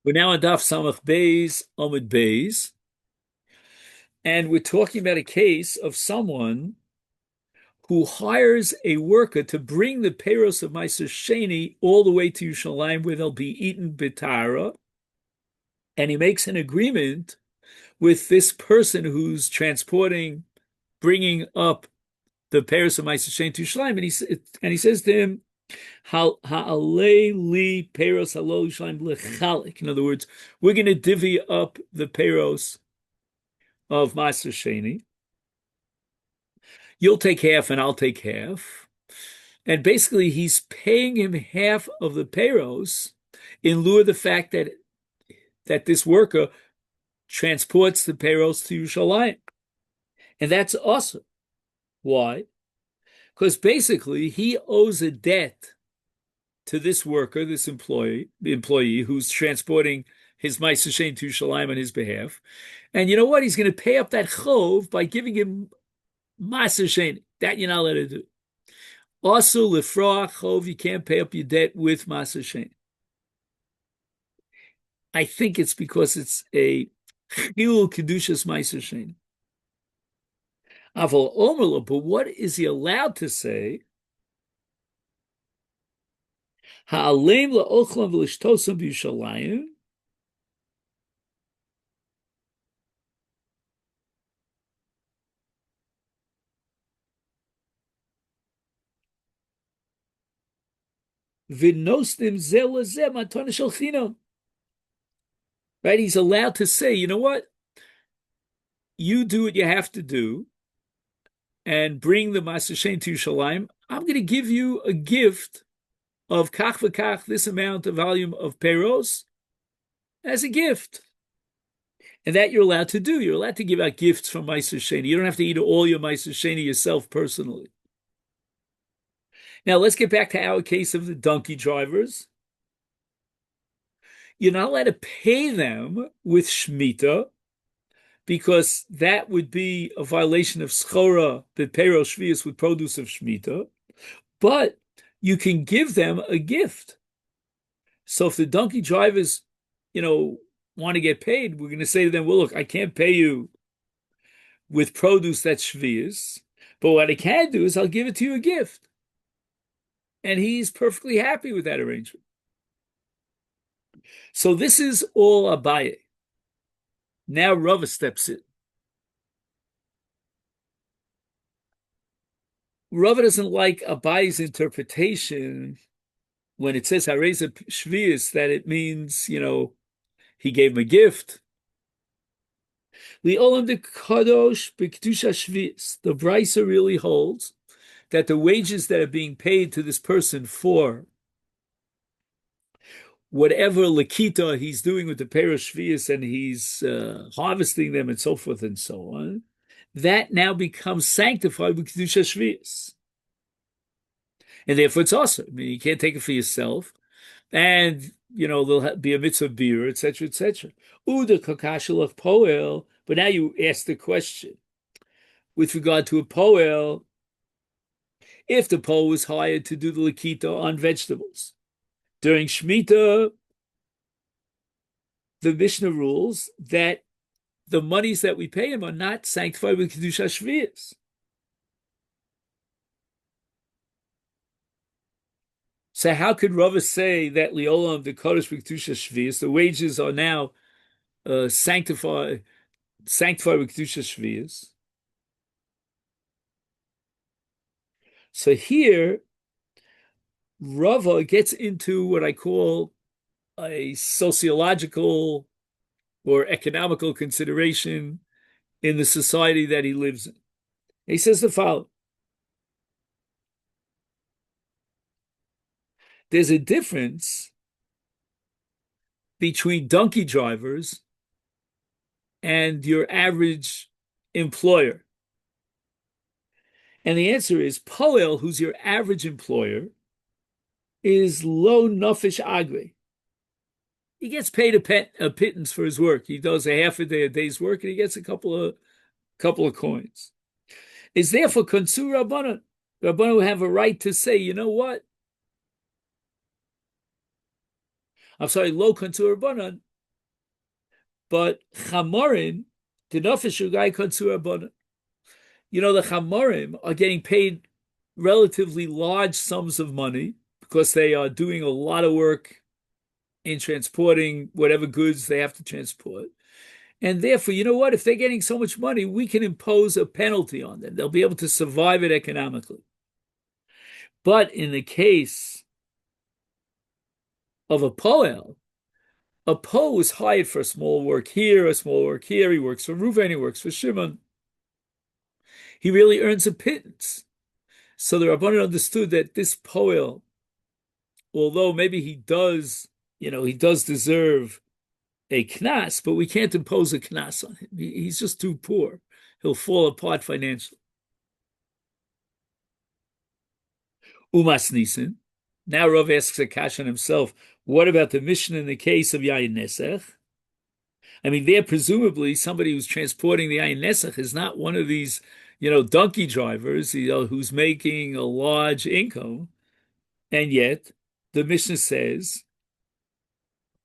We're now on Daf Samach Beis, Omid Beis, and we're talking about a case of someone who hires a worker to bring the peiros of Meiser Sheni all the way to Yerushalayim, where they'll be eaten b'tara, and he makes an agreement with this person who's transporting, bringing up the peiros of Meiser Sheni to Yerushalayim, and he says to him, Ha'alei li peiros halo Yerushalayim lechalik. In other words, we're going to divvy up the peiros of Maser Sheni. You'll take half and I'll take half. And basically, he's paying him half of the peiros in lieu of the fact that this worker transports the peiros to Yerushalayim. And that's awesome. Why? Because basically, he owes a debt to this worker, this employee who's transporting his Maser Sheni to Yerushalayim on his behalf. And you know what? He's going to pay up that chov by giving him Maser Sheni. That you're not allowed to do. Also, lefroach chov, you can't pay up your debt with Maser Sheni. I think it's because it's a chilul kedushas Maser Sheni. Aval omerlo, but what is he allowed to say? Ha'aleim la'ochlam v'lishtosam b'Yushalayim. V'nosnim zeh lazeh matana shel chinam. Right? He's allowed to say, you know what? You do what you have to do and bring the Maser Sheni to Yerushalayim. I'm going to give you a gift of kach v'kach, this amount of volume of peiros, as a gift. And that you're allowed to do. You're allowed to give out gifts from Maser Sheni. You don't have to eat all your Maser Sheni yourself personally. Now, let's get back to our case of the donkey drivers. You're not allowed to pay them with Shemitah because that would be a violation of Schora, B'Peiros Shvius, with produce of Shemitah. But you can give them a gift. So if the donkey drivers, want to get paid, we're going to say to them, well, look, I can't pay you with produce that's Shvius, but what I can do is I'll give it to you a gift. And he's perfectly happy with that arrangement. So this is all Abaye. Now Rava steps in. Rava doesn't like Abaye's interpretation when it says Hareza Shvius, that it means, he gave him a gift. Li'olam de kadosh b'kedusha Shvius. The Brisa really holds that the wages that are being paid to this person for whatever lakita he's doing with the peiros shvius, and he's harvesting them and so forth and so on, that now becomes sanctified with kedusha shvius, and therefore it's awesome. I mean, you can't take it for yourself, and there'll be a mitzvah beer, etc., etc. Uda kakashalach poel. But now you ask the question with regard to a poel. If the poel was hired to do the lakita on vegetables during Shemitah, the Mishnah rules that the monies that we pay him are not sanctified with Kedusha Shvius. So how could Rava say that Liolam the Kodesh with Kedusha Shvius, the wages are now sanctified with Kedusha Shvius? So here, Rava gets into what I call a sociological or economical consideration in the society that he lives in. He says the following. There's a difference between donkey drivers and your average employer. And the answer is Poel, who's your average employer, is lo nafesh agre. He gets paid a pittance for his work. He does a half a day's work, and he gets a couple of coins. Is therefore konsur rabbanon. Rabbanon have a right to say, you know what? I'm sorry, lo konsur rabbanon. But chamorin, the nafesh guy konsur abana. The chamorim are getting paid relatively large sums of money because they are doing a lot of work in transporting whatever goods they have to transport. And therefore, you know what? If they're getting so much money, we can impose a penalty on them. They'll be able to survive it economically. But in the case of a poel was hired for a small work here, a small work here. He works for Reuven, he works for Shimon. He really earns a pittance. So the Rabbanan understood that this poel, although maybe he does deserve a knas, but we can't impose a knas on him. He's just too poor. He'll fall apart financially. Umas Nisan. Now Rav asks Akash on himself, what about the mission in the case of Yayin Nesach? I mean, there presumably somebody who's transporting the Yayin Nesach is not one of these, donkey drivers, who's making a large income. And yet, the Mishnah says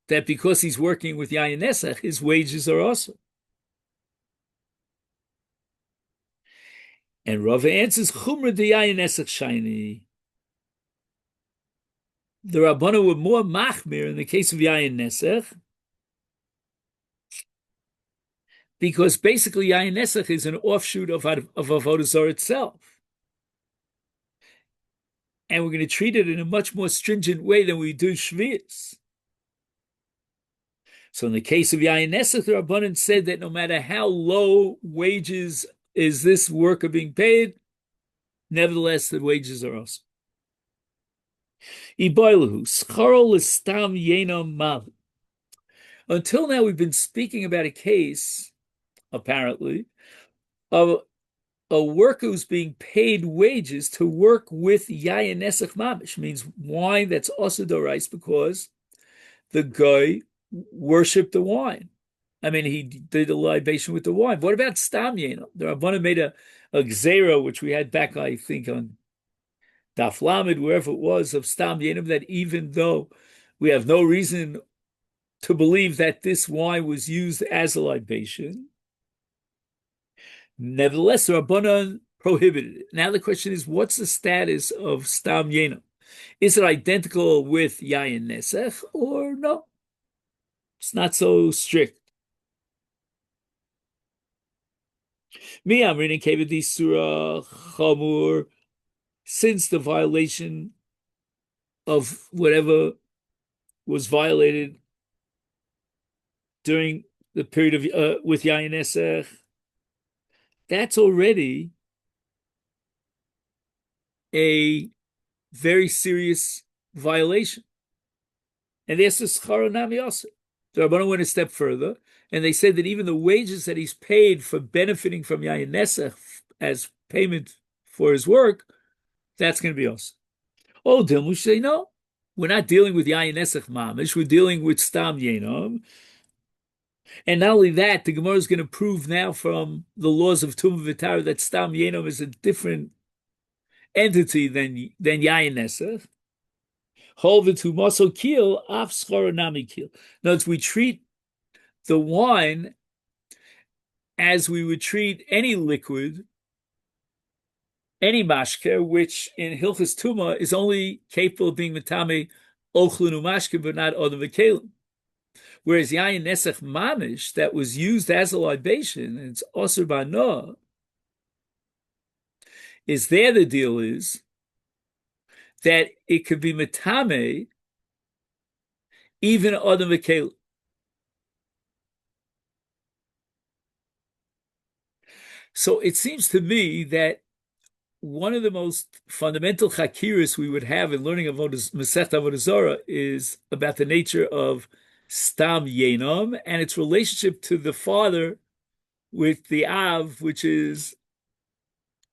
that because he's working with Yayin Nesach, his wages are also. And Rav answers, Chumra de Yayin Nesach Shiny. The Rabbana were more machmir in the case of Yayin Nesach, because basically Yayin Nesach is an offshoot of Avoda Zara itself. And we're going to treat it in a much more stringent way than we do Shvius. So in the case of Yayin Nesach, the Rabbanan said that no matter how low wages is this worker being paid, nevertheless the wages are also. Until now, we've been speaking about a case, apparently, of a worker who's being paid wages to work with Yayin Nesach Mamish, means wine that's also dorais because the guy worshipped the wine. I mean, he did a libation with the wine. What about Stam Yeno? The Rabbanan made a Zara, which we had back, I think, on Daf Lamed, wherever it was, of Stam Yenim, that even though we have no reason to believe that this wine was used as a libation, nevertheless, the Rabbanan prohibited it. Now the question is, what's the status of Stam Yenim? Is it identical with Yayin Nesach or no? It's not so strict. Me, I'm reading Kevedi Surah Chamur, since the violation of whatever was violated during the period of with Yayin Nesach, that's already a very serious violation. And there's the Scharonami also. The Rabbanan went a step further, and they said that even the wages that he's paid for benefiting from Yayin Nesach as payment for his work, that's going to be us. Oh, Dilmush say, no, we're not dealing with Yayin Nesach Mamish, we're dealing with Stam Yenom. And not only that, the Gemara is going to prove now from the laws of Tumah V'Tara that Stam Yenom is a different entity than Yayin Nesach. In other words, we treat the wine as we would treat any liquid, any mashke, which in Hilchas Tumah is only capable of being metame ochlin umashke, but not other v'kelim. Whereas Yayin Nesach Mamish, that was used as a libation, and it's Osir Banoah, is there the deal is that it could be metame even other v'kelim. So it seems to me that one of the most fundamental chakiras we would have in learning Masechet Avodah Zara is about the nature of Stam Yenom and its relationship to the father with the Av, which is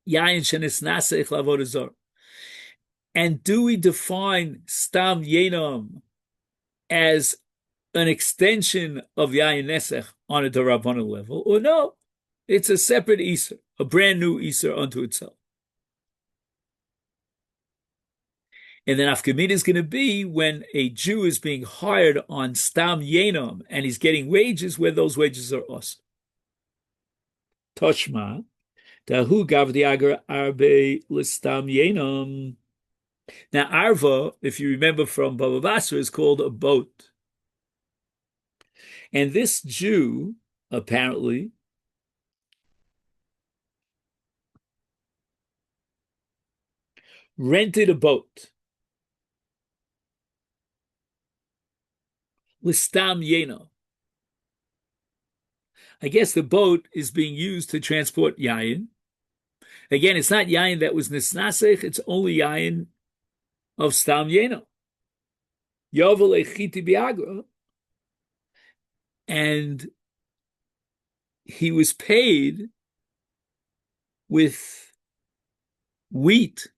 Yayin Shenis Nasech Avodah Zara. And do we define Stam Yenom as an extension of Yayin Nesech on a Darabana level, or no? It's a separate Iser, a brand new Iser unto itself. And then Afkamina is going to be when a Jew is being hired on Stam Yenom and he's getting wages where those wages are us. Toshma, Dahu Gavdi Agar Arbe Listam Yenom. Now, Arva, if you remember from Baba Basra, is called a boat. And this Jew, apparently, rented a boat. Listam Yeno. I guess the boat is being used to transport yayin. Again, it's not yayin that was nisnasech, it's only yayin of Stam Yeno. Yovel Echiti Biagra. And he was paid with wheat.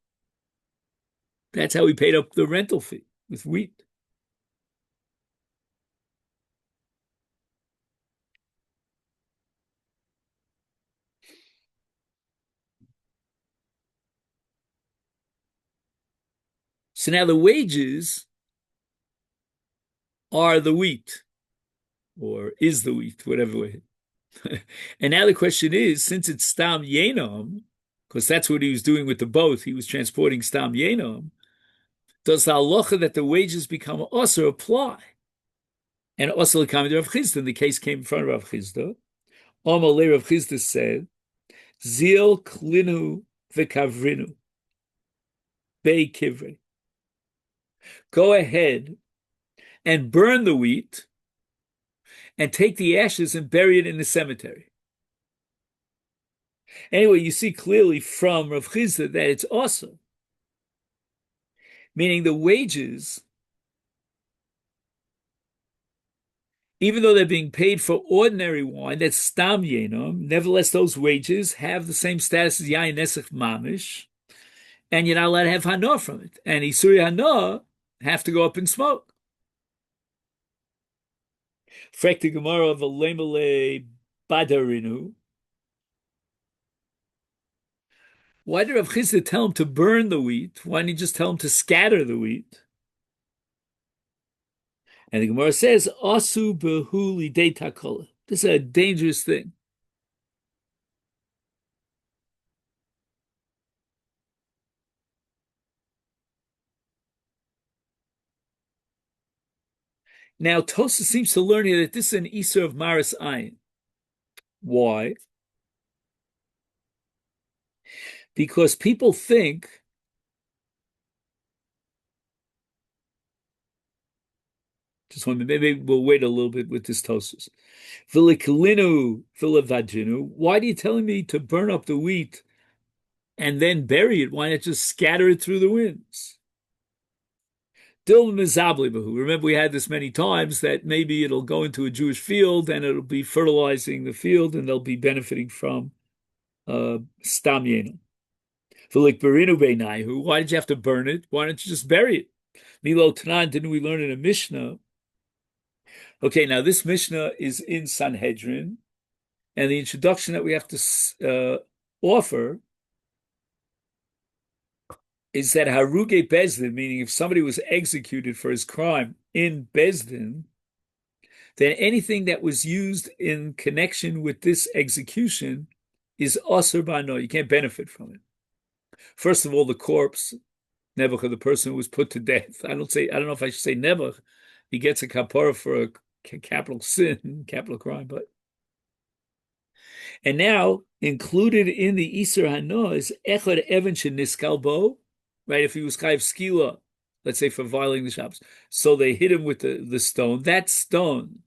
That's how he paid up the rental fee, with wheat. So now the wages are the wheat, or is the wheat, whatever way. And now the question is, since it's Stam Yenom, because that's what he was doing with the boat, he was transporting Stam Yenom, does the halacha that the wages become also apply? And also the comment of Rav Chisda, the case came in front of Rav Chisda. Amalei Rav Chisda said, Zil klinu v'kavrinu bei kivre. Go ahead and burn the wheat and take the ashes and bury it in the cemetery. Anyway, you see clearly from Rav Chisda that it's awesome, meaning the wages, even though they're being paid for ordinary wine, that's stam yenom, nevertheless those wages have the same status as yayin nesach mamish, and you're not allowed to have hana from it. And isuri hana have to go up in smoke. Frek the Gemara of a lemele badarinu. Why did Rav Chisda tell him to burn the wheat? Why didn't he just tell him to scatter the wheat? And the Gemara says, Asu behuli de takola. This is a dangerous thing. Now, Tosa seems to learn here that this is an Isser of Maris Ayin. Why? Because people think, just one minute, maybe we'll wait a little bit with this Tosus. Vilikalinu, vilavadjinu. Why are you telling me to burn up the wheat and then bury it? Why not just scatter it through the winds? Remember, we had this many times that maybe it'll go into a Jewish field and it'll be fertilizing the field and they'll be benefiting from stam yenim. Why did you have to burn it? Why don't you just bury it? Milo Tanan, didn't we learn in a Mishnah? Okay, now this Mishnah is in Sanhedrin, and the introduction that we have to offer is that Haruge Bezdin, meaning if somebody was executed for his crime in Bezdin, then anything that was used in connection with this execution is Asur Bano. You can't benefit from it. First of all, the corpse, Nebuch, the person who was put to death. I don't know if I should say Nebuch. He gets a kapara for a capital sin, capital crime, but. And now, included in the Isser Hano is Echad Evan Sheniskalbo, right? If he was Chayiv Skila, let's say for violating the Shabbos. So they hit him with the stone. That stone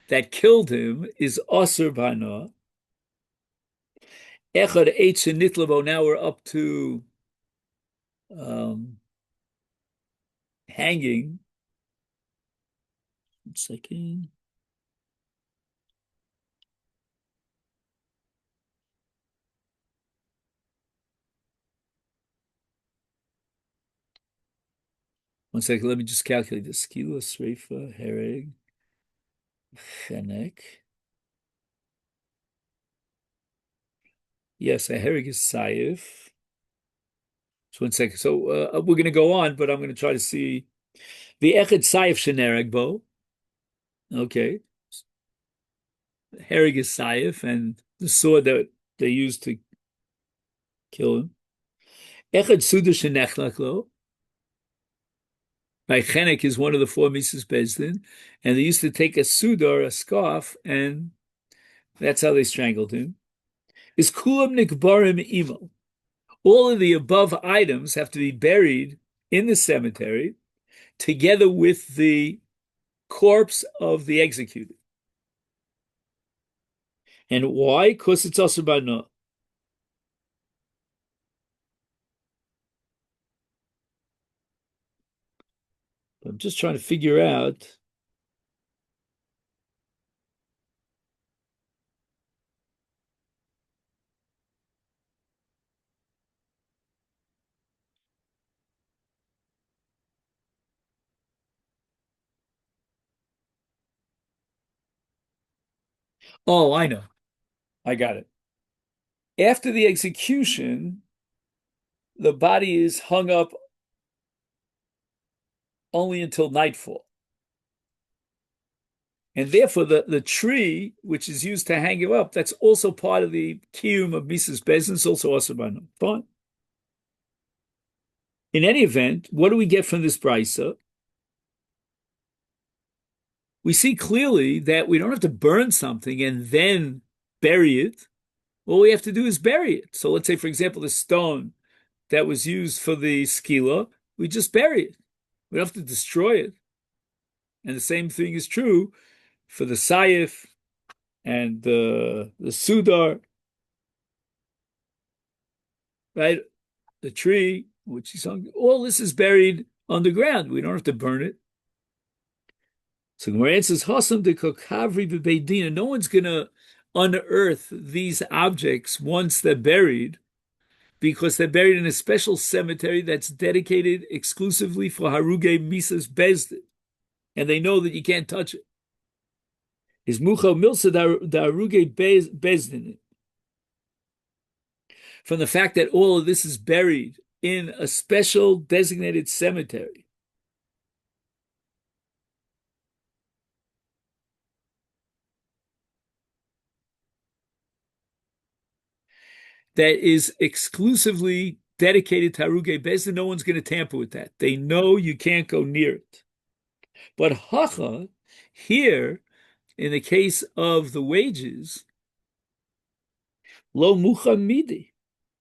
that killed him is Asur Bana. Echad Eit Shenitlabo, now we're up to hanging. 1 second. One second, let me just calculate this. Kilo, Sreifa, Hereg, Chenek. Yes, a Hereg is Saif. Just 1 second. So we're going to go on, but I'm going to try to see the Echad Saif Sheneragbo. Okay. Herrig is Saif and the sword that they used to kill him. Echad Suda Shenechlachlo. Right, Chenek is one of the four Mises Bezdin, and they used to take a Suda, a scarf, and that's how they strangled him. Is Kulam Nikbarim Imo. All of the above items have to be buried in the cemetery together with the corpse of the executed. And why? Because it's also bano. I'm just trying to figure out. Oh, I know. I got it. After the execution, the body is hung up only until nightfall. And therefore, the tree, which is used to hang you up, that's also part of the kiyum of Mises Bezin. It's also Asabano. Fine. In any event, what do we get from this brisa? We see clearly that we don't have to burn something and then bury it. All we have to do is bury it. So let's say, for example, the stone that was used for the skila, we just bury it. We don't have to destroy it. And the same thing is true for the sayif and the sudar, right? The tree, which is hung, all this is buried underground. We don't have to burn it. So the Gemara answers, Hasam de kokavri bebeidina. No one's going to unearth these objects once they're buried, because they're buried in a special cemetery that's dedicated exclusively for Haruge Misas Bezdin. And they know that you can't touch it. Is Mucha Milsa da Haruge Bezdin. From the fact that all of this is buried in a special designated cemetery. That is exclusively dedicated to Haruge Bezdin. No one's going to tamper with that. They know you can't go near it. But Hacha, here, in the case of the wages, Lo Mucha Midi,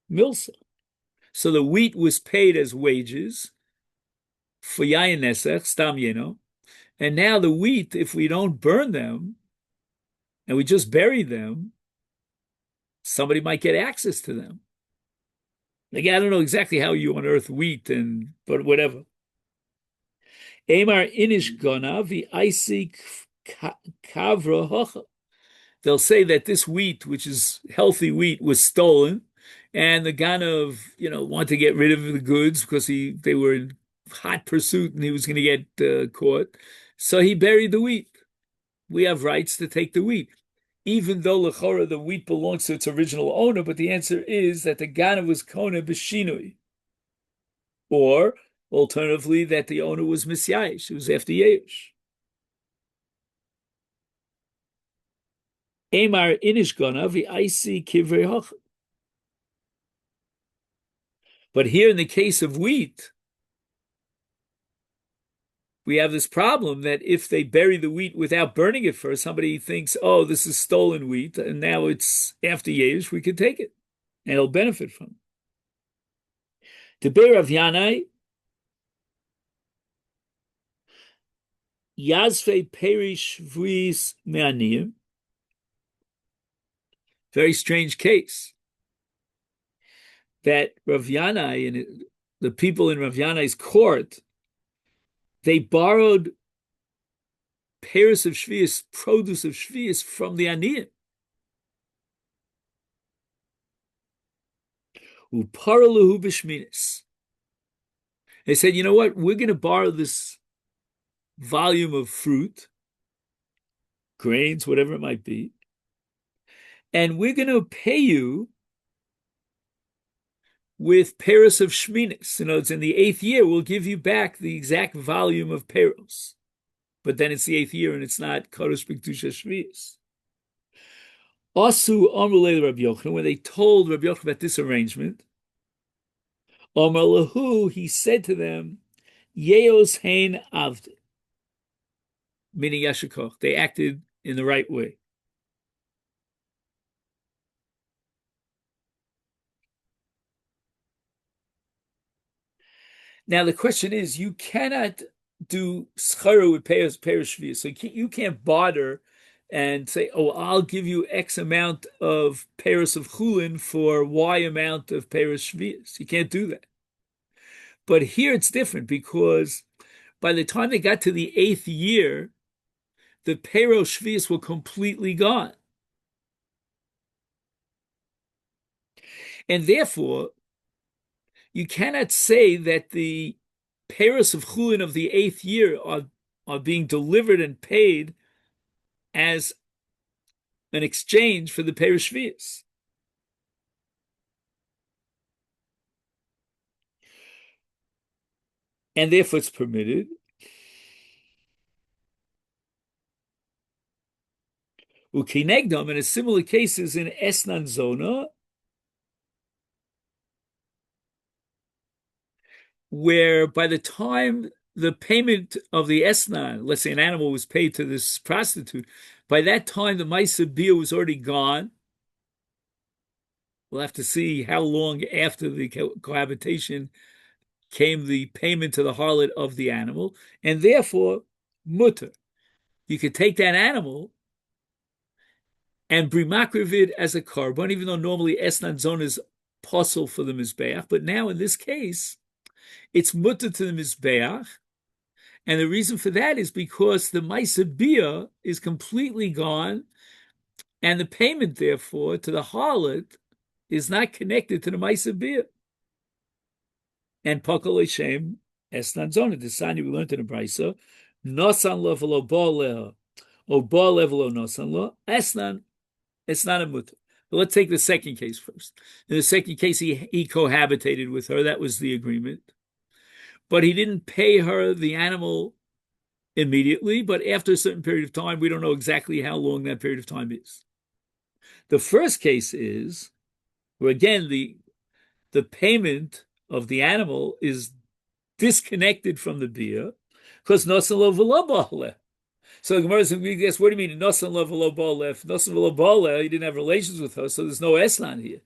Milsa. So the wheat was paid as wages for Yayin Nesech, Stam Yeno. And now the wheat, if we don't burn them and we just bury them, somebody might get access to them. Like, I don't know exactly how you unearth wheat, but whatever. Amar inish gona vi isik kavra hocha. They'll say that this wheat, which is healthy wheat, was stolen, and the Ganav, wanted to get rid of the goods because they were in hot pursuit and he was going to get caught. So he buried the wheat. We have rights to take the wheat, even though lechora the wheat belongs to its original owner. But the answer is that the Ganav was kona b'shinui, or alternatively that the owner was misyayish. It was after Yesh. Amar inish gona v'aisi kivrei hocha. But here in the case of wheat, we have this problem that if they bury the wheat without burning it first, somebody thinks, oh, this is stolen wheat, and now it's after Yesh, we can take it, and he'll benefit from it. Deber of Yanai, Yazve perish v'is me'aniyim. Very strange case. That Rav Yanai and the people in Rav Yanai's court, they borrowed pairs of shvius, produce of shvius from the aniyim. Uparaluhu b'shminis. They said, you know what? We're going to borrow this volume of fruit, grains, whatever it might be, and we're going to pay you with peros of shminis. You know, it's in the 8th year, we'll give you back the exact volume of peros. But then it's the 8th year and it's not Kodesh B'Kedusha Shvius. Asu Amrulei Rabbi Yochanan, when they told Rabbi Yochanan about this arrangement, Amar Lahu, he said to them, Yeos Hein Avd, meaning Yashikoch. They acted in the right way. Now the question is, you cannot do schara with peros shvius. So you can't barter and say, oh, I'll give you X amount of peros of chulin for Y amount of peros shvius. You can't do that. But here it's different because by the time they got to the 8th year, the peros shvius were completely gone. And therefore, you cannot say that the peros of chulin of the 8th year are being delivered and paid as an exchange for the peros shvius. And therefore it's permitted. Ukinegdom, in a similar cases in Esnan Zona, where by the time the payment of the Esnan, let's say an animal was paid to this prostitute, by that time the Maisa Bia was already gone. We'll have to see how long after the cohabitation came the payment to the harlot of the animal, and therefore, mutter. You could take that animal and brimakrivid as a carbon, even though normally Esnan Zon is puzzle for the Mizbeach, but now in this case, it's mutter to the Mizbeach, and the reason for that is because the Maisa Bia is completely gone, and the payment, therefore, to the harlot is not connected to the Maisa Bia. And Pakal Hashem Esnan Zona. The Sanya we learned in the Brisa, Nosan lo v'lo ba leha, o ba le v'lo nosan lo, Esnan, it's not a mutter. But let's take the second case first. In the second case, he cohabitated with her. That was the agreement. But he didn't pay her the animal immediately, but after a certain period of time, we don't know exactly how long that period of time is. The first case is where, again, the payment of the animal is disconnected from the bia, because nosan lo v'lo ba'aleh. So the Gemara says, what do you mean nosan lo v'lo ba'aleh? Nosan v'lo ba'aleh, he didn't have relations with her, so there's no esnan here.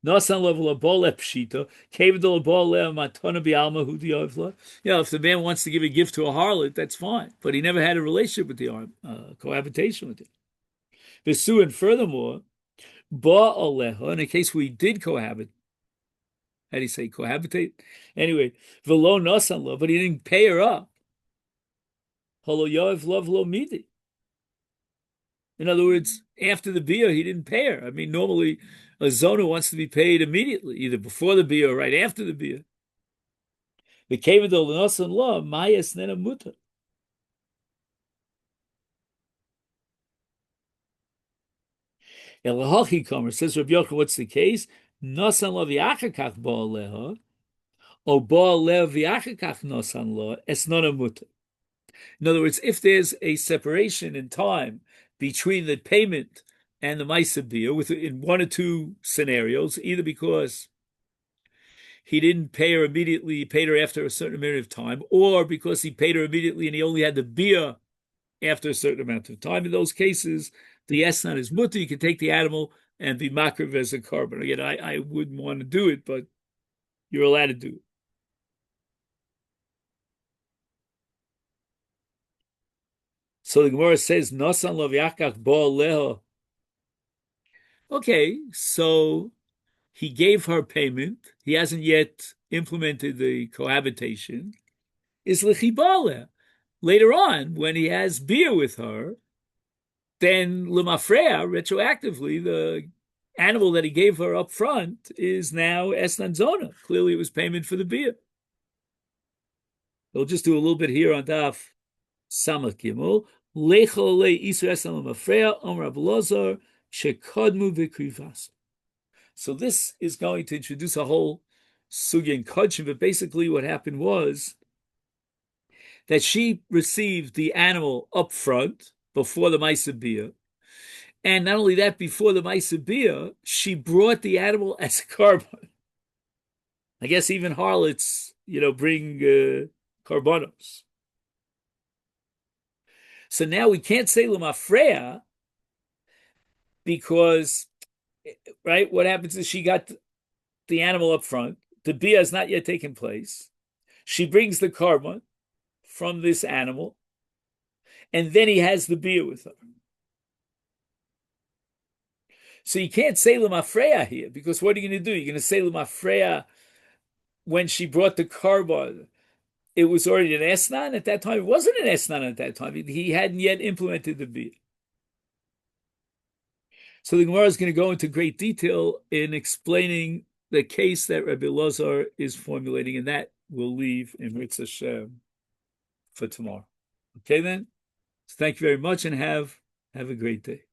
Nosan lo v'lo ba'aleh pshita, keved lo ba'aleh matana bi'alma hu di'ovla. You know, if the man wants to give a gift to a harlot, that's fine, but he never had a relationship with the cohabitation with him. V'su, and furthermore, ba'aleha, in a case where he did cohabit, how do you say cohabitate? Anyway, v'lo nosan lo, but he didn't pay her up. Holo yoev lo v'lo midi. In other words, after the bia, he didn't pay her. I mean, normally a zona wants to be paid immediately, either before the bia or right after the bia. The keved lo nosan lo, mayas nena muta. Elahachi Komer says Rabbi Yochanan, what's the case? Nosan lo v'achakach ba'aleha, o ba'aleh v'achakach nosan lo, es nona muta. In other words, if there's a separation in time between the payment and the Maisa Bia, in one or two scenarios, either because he didn't pay her immediately, he paid her after a certain amount of time, or because he paid her immediately and he only had the Bia after a certain amount of time. In those cases, the Esnan is mutter. You can take the animal and be makriv as a carbon. Again, I wouldn't want to do it, but you're allowed to do it. So the Gemara says, Nosan lo v'yachkach ba'aleha. Okay, so he gave her payment. He hasn't yet implemented the cohabitation. Is l'chibale. Later on, when he has beer with her, then lemafrea, retroactively, the animal that he gave her up front is now esnan zona. Clearly, it was payment for the beer. We'll just do a little bit here on Daf Samach Gimel. Lechol le isu esnan lemafrea, Omer Abelazar, shekodmu v'krivas. So this is going to introduce a whole sugya and kudshim, but basically what happened was that she received the animal up front before the Maisa Bia. And not only that, before the Maisa Bia, she brought the animal as a carbon. I guess even harlots, bring carbonos. So now we can't say Lamafreya because, right, what happens is she got the animal up front. The Bia has not yet taken place. She brings the carbon from this animal, and then he has the Bia with her. So you can't say Lamafreya here, because what are you going to do? You're going to say Lamafreya when she brought the carbon. It was already an Esnan at that time. It wasn't an Esnan at that time. He hadn't yet implemented the Bia. So the Gemara is going to go into great detail in explaining the case that Rabbi Lazar is formulating, and that we'll leave in Ritz Hashem for tomorrow. Okay, then? So thank you very much, and have a great day.